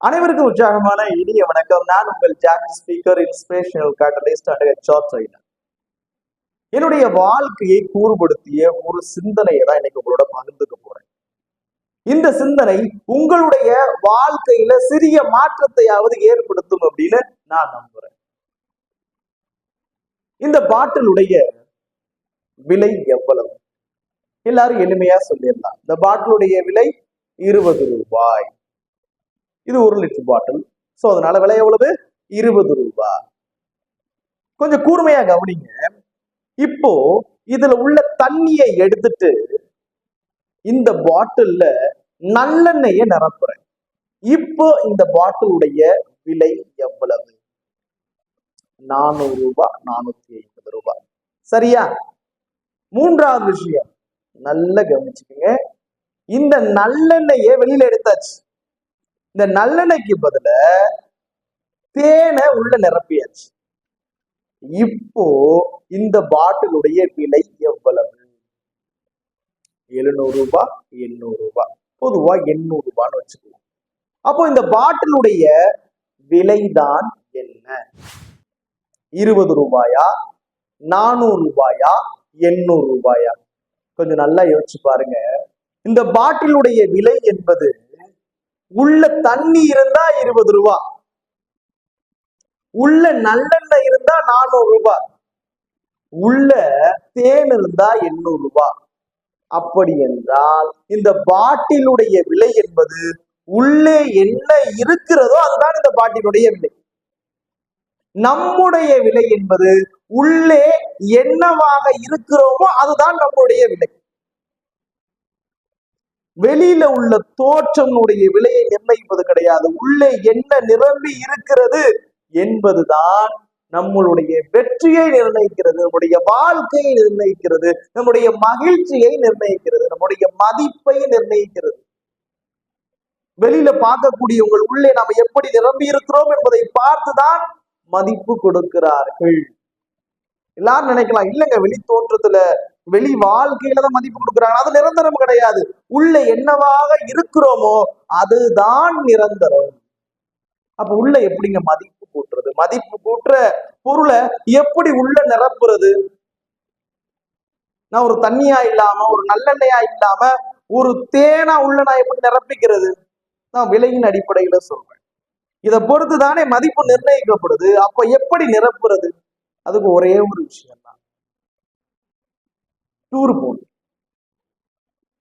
அனைவருக்கும் உற்சாகமான இனிய வணக்கம். நான் உங்கள் ஜாக் speaker, inspirational catalyst and job trainer. என்னுடைய வாழ்க்கையை கூறுபடுத்திய ஒரு சிந்தனையை தான் இன்னைக்கு உங்களோட பகிர்ந்துக்க போறேன். இந்த சிந்தனை உங்களுடைய வாழ்க்கையில சிறிய மாற்றத்தையாவது ஏற்படுத்தும் அப்படின்னு நான் நம்புறேன். இந்த பாட்டிலுடைய விலை எவ்வளவு? எல்லாரும் எளிமையா சொல்லிடலாம். இந்த பாட்டிலுடைய விலை 20 ரூபாய். இது 1 லிட்டர் பாட்டில். சோ அதனால விலை எவ்வளவு? 20 ரூபாய். கொஞ்சம் கூர்மையா கவனிங்க. இப்போ இதுல உள்ள தண்ணியை எடுத்துட்டு இந்த பாட்டில்ல நல்லெண்ணெயை நிரப்புறேன். இப்போ இந்த பாட்டிலுடைய விலை எவ்வளவு? 400 ரூபாய், 450 ரூபாய். சரியா? மூன்றாவது விஷயம் நல்லா கவனிச்சுக்கோங்க. இந்த நல்லெண்ணெயை வெளியில எடுத்தாச்சு. இந்த நல்லெண்ணெய்க்கு பதில தேனை உள்ள நிரப்பியாச்சு. இப்போ இந்த பாட்டிலுடைய விலை எவ்வளவு? 700 ரூபாய், 800 ரூபாய். பொதுவா 800 ரூபான்னு வச்சுக்கலாம். அப்போ இந்த பாட்டிலுடைய விலைதான் என்ன? 20 ரூபாயா, 400 ரூபாயா, 800 ரூபாயா? கொஞ்சம் நல்லா யோசிச்சு பாருங்க. இந்த பாட்டிலுடைய விலை என்பது உள்ள தண்ணி இருந்தா 20 ரூபாய், உள்ள நல்லெண்ணெய் இருந்தா 400 ரூபாய், உள்ள தேன் இருந்தா 800 ரூபாய். அப்படி என்றால் இந்த பாட்டிலுடைய விலை என்பது உள்ளே என்ன இருக்கிறதோ அதுதான் இந்த பாட்டிலுடைய விலை. நம்முடைய விலை என்பது உள்ளே என்னவாக இருக்கிறோமோ அதுதான் நம்முடைய விலை. வெளியில உள்ள தோற்றமுடைய விலையை நிர்ணயிப்பது கிடையாது. உள்ளே என்ன நிரம்பி இருக்கிறது என்பதுதான் நம்மளுடைய வெற்றியை நிர்ணயிக்கிறது, நம்முடைய வாழ்க்கையை நிர்ணயிக்கிறது, நம்முடைய மகிழ்ச்சியை நிர்ணயிக்கிறது, நம்முடைய மதிப்பை நிர்ணயிக்கிறது. வெளியில பார்க்கக்கூடிய உங்கள் உள்ளே நாம் எப்படி நிரம்பி இருக்கிறோம் என்பதை பார்த்துதான் மதிப்பு கொடுக்கிறார்கள். எல்லாரும் நினைக்கலாம், இல்லைங்க வெளி தோற்றத்துல வெளி வாழ்க்கையில தான் மதிப்பு கொடுக்குறாங்க, அது நிரந்தரம் கிடையாது. உள்ள என்னவாக இருக்கிறோமோ அதுதான் நிரந்தரம். அப்ப உள்ள எப்படிங்க மதிப்பு கூட்டுறது? மதிப்பு கூட்டுற பொருளை எப்படி உள்ள நிரப்புறது? நான் ஒரு தண்ணியா இல்லாம, ஒரு நல்லெண்ணெயா இல்லாம, ஒரு தேனா உள்ள நான் எப்படி நிரப்பிக்கிறது? நான் விலையின் அடிப்படையில சொல்றேன். இதை பொறுத்து தானே மதிப்பு நிர்ணயிக்கப்படுது. அப்ப எப்படி நிரப்புறது? அதுக்கு ஒரே ஒரு விஷயம் தான், டூர் போகணும்.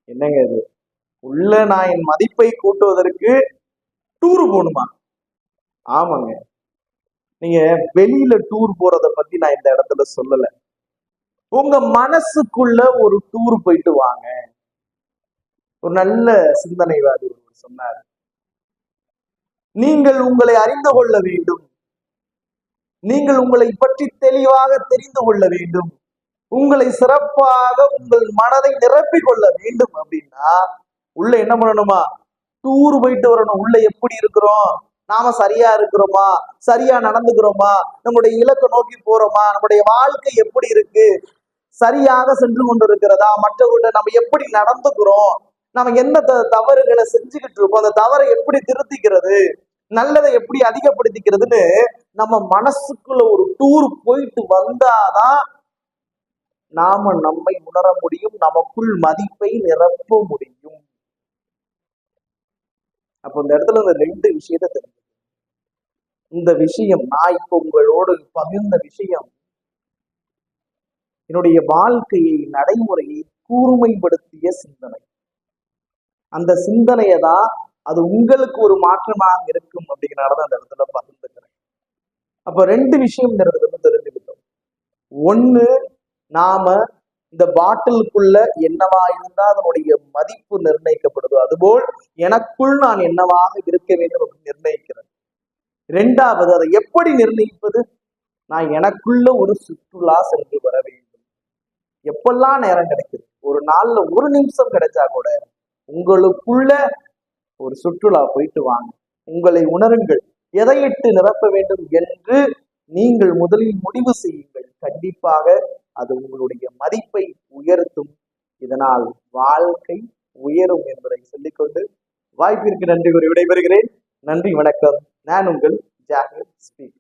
என்னங்க இது? உள்ள நான் என் மதிப்பை கூட்டுவதற்கு டூர் போகணுமா? ஆமாங்க. நீங்க வெளியில டூர் போறத பத்தி நான் இந்த இடத்துல சொல்லல. உங்க மனசுக்குள்ள ஒரு டூர் போயிட்டு வாங்க. ஒரு நல்ல சிந்தனைவாதி சொன்னார், நீங்கள் உங்களை அறிந்து கொள்ள வேண்டும், நீங்கள் உங்களை பற்றி தெளிவாக தெரிந்து கொள்ள வேண்டும், உங்களை சிறப்பாக உங்கள் மனதை நிரப்பிக் கொள்ள வேண்டும் அப்படின்னா உள்ள என்ன பண்ணணுமா? டூர் போயிட்டு வரணும். உள்ள எப்படி இருக்கிறோம், நாம சரியா இருக்கிறோமா, சரியா நடந்துக்கிறோமா, நம்முடைய இலக்கை நோக்கி போறோமா, நம்முடைய வாழ்க்கை எப்படி இருக்கு, சரியாக சென்று கொண்டு இருக்கிறதா, மற்றவர்கிட்ட நம்ம எப்படி நடந்துக்கிறோம், நம்ம எந்த தவறுகளை செஞ்சுக்கிட்டு இருக்கோம், அந்த தவறை எப்படி திருத்திக்கிறது, நல்லதை எப்படி அதிகப்படுத்திக்கிறதுன்னு நம்ம மனசுக்குள்ள ஒரு டூர் போயிட்டு வந்தாதான் நாம நம்மை உணர முடியும், நமக்குள் மதிப்பை நிரப்ப முடியும். அப்போ இந்த இடத்துல இந்த 2 விஷயத்தை தெரிஞ்சு, இந்த விஷயம் நான் இப்போ உங்களோடு பகிர்ந்த விஷயம் என்னுடைய வாழ்க்கையை, நடைமுறையை கூர்மைப்படுத்திய சிந்தனை. அந்த சிந்தனையை தான் அது உங்களுக்கு ஒரு மாற்றமாக இருக்கும் அப்படிங்கிறனாலதான் அந்த இடத்துல பகிர்ந்துக்கிறேன். அப்ப 2 விஷயம் இந்த இடத்துல இருந்து தெரிஞ்சுக்கிட்டோம். ஒண்ணு, நாம இந்த பாட்டிலுக்குள்ள என்னவா இருந்தா அதனுடைய மதிப்பு நிர்ணயிக்கப்படுதோ அதுபோல் எனக்குள் நான் என்னவாக இருக்க வேண்டும் அப்படின்னு நிர்ணயிக்கிறேன். 2வது, அதை எப்படி நிர்ணயிப்பது? நான் எனக்குள்ள ஒரு சுற்றுலா சென்று வர வேண்டும். எப்பெல்லாம் நேரம் கிடைக்குது, ஒரு நாள்ல 1 நிமிஷம் கிடைச்சா கூட உங்களுக்குள்ள ஒரு சுற்றுலா போயிட்டு வாங்க. உங்களை உணருங்கள். எதை இட்டு நிரப்ப வேண்டும் என்று நீங்கள் முதலில் முடிவு செய்யுங்கள். கண்டிப்பாக அது உங்களுடைய மதிப்பை உயர்த்தும். இதனால் வாழ்க்கை உயரும் என்பதை சொல்லிக்கொண்டு வாய்ப்பிற்கு நன்றி கூறி விடைபெறுகிறேன். நன்றி, வணக்கம். நான் உங்கள் ஜாகிர் ஸ்பீக்.